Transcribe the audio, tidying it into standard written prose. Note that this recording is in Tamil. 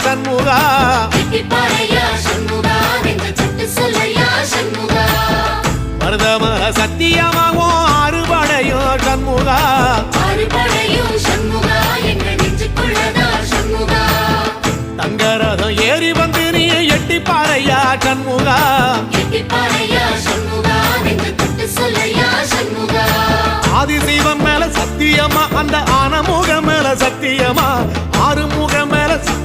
சண்முகா மருதமர சத்தியமாகும் ஆறுபடையும் சண்முகா தங்கரதம் ஏறி வந்து நீ எட்டி பாறையா சண்முகா ஆதிசைவம் மேல சத்தியமா அந்த ஆனமுகம் மேல சத்தியமா ஆறுமுகம் மேல சத்தியம்